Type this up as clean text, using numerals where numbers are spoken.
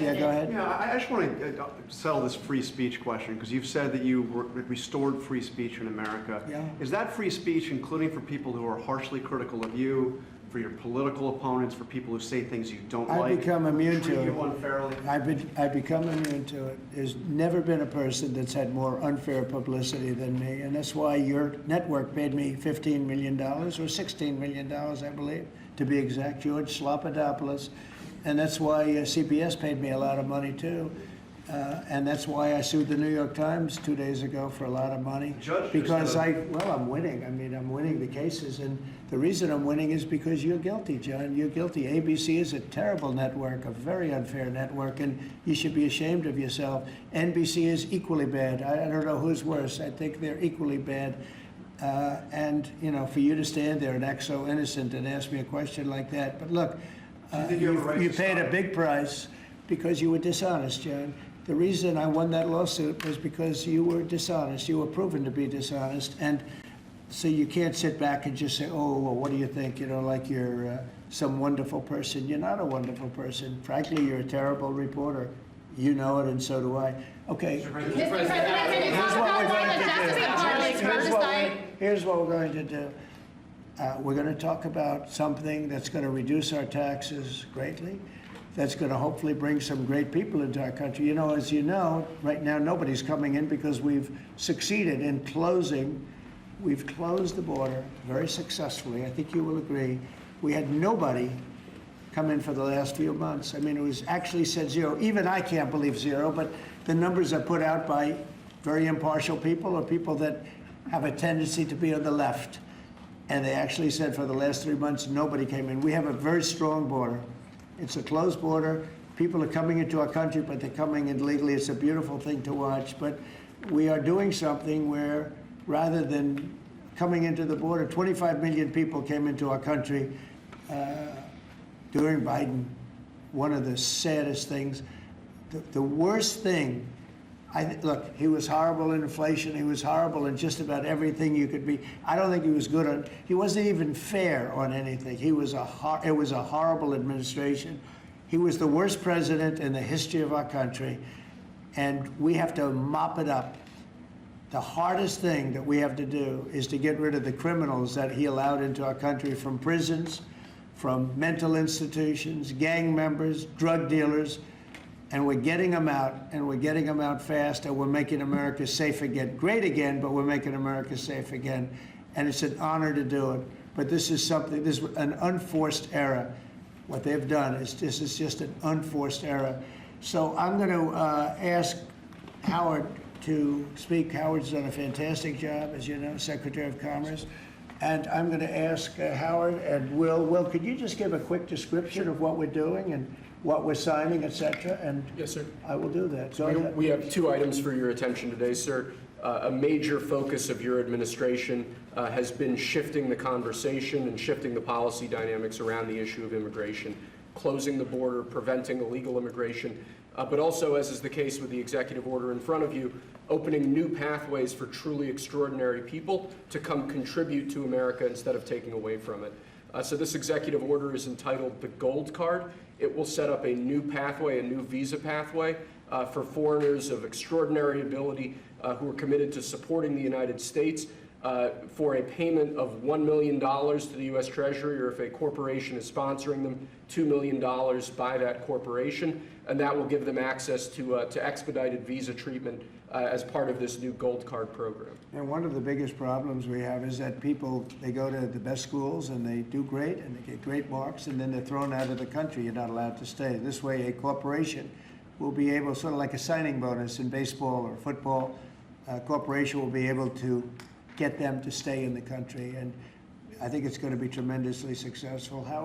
Yeah, go ahead. Yeah, I just want to settle this free speech question, because you've said that you restored free speech in America. Yeah. Is that free speech including for people who are harshly critical of you, for your political opponents, for people who say things you don't like? I've become immune to treat it. you unfairly? I've become immune to it. There's never been a person that's had more unfair publicity than me, and that's why your network paid me $15 million, or $16 million, I believe, to be exact, George Slopadopoulos. And that's why CBS paid me a lot of money, too. And that's why I sued the New York Times 2 days ago for a lot of money. Because I'm winning. I mean, I'm winning the cases. And the reason I'm winning is because you're guilty, John. You're guilty. ABC is a terrible network, a very unfair network, and you should be ashamed of yourself. NBC is equally bad. I don't know who's worse. I think they're equally bad. And, you know, for you to stand there and act so innocent and ask me a question like that. But look, you paid a big price because you were dishonest, John. The reason I won that lawsuit was because you were dishonest. You were proven to be dishonest. And so you can't sit back and just say, oh, well, what do you think? You know, like you're some wonderful person. You're not a wonderful person. Frankly, you're a terrible reporter. You know it, and so do I. Okay. Mr. President, can you talk about why the Justice Department turned Here's what we're going to do. We're going to talk about something that's going to reduce our taxes greatly, that's going to hopefully bring some great people into our country. You know, as you know, right now nobody's coming in because we've succeeded in closing. We've closed the border very successfully. I think you will agree. We had nobody come in for the last few months. I mean, it was actually said zero. Even I can't believe zero, but the numbers are put out by very impartial people or people that have a tendency to be on the left. And they actually said for the last 3 months, nobody came in. We have a very strong border. It's a closed border. People are coming into our country, but they're coming in legally. It's a beautiful thing to watch. But we are doing something where, rather than coming into the border, 25 million people came into our country during Biden. One of the saddest things. The worst thing, look, he was horrible in inflation. He was horrible in just about everything you could be. I don't think he was good on. He wasn't even fair on anything. It was a horrible administration. He was the worst president in the history of our country, and we have to mop it up. The hardest thing that we have to do is to get rid of the criminals that he allowed into our country from prisons, from mental institutions, gang members, drug dealers. And we're getting them out, and we're getting them out fast, and we're making America safe again. Great again, but we're making America safe again. And it's an honor to do it. But this is something, this is an unforced error. What they've done is this is just an unforced error. So I'm going to ask Howard to speak. Howard's done a fantastic job, as you know, Secretary of Commerce. And I'm going to ask Howard and Will, could you just give a quick description of what we're doing and what we're signing, et cetera? And yes, sir. I will do that. So we have 2 items for your attention today, sir. A major focus of your administration has been shifting the conversation and shifting the policy dynamics around the issue of immigration, closing the border, preventing illegal immigration, but also, as is the case with the executive order in front of you, opening new pathways for truly extraordinary people to come contribute to America instead of taking away from it. So this executive order is entitled the Gold Card. It will set up a new pathway, a new visa pathway for foreigners of extraordinary ability who are committed to supporting the United States for a payment of $1 million to the U.S. Treasury, or if a corporation is sponsoring them, $2 million by that corporation, and that will give them access to expedited visa treatment as part of this new Gold Card program. And one of the biggest problems we have is that people, they go to the best schools and they do great and they get great marks, and then they're thrown out of the country. You're not allowed to stay. This way, a corporation will be able, sort of like a signing bonus in baseball or football, a corporation will be able to get them to stay in the country. And I think it's going to be tremendously successful.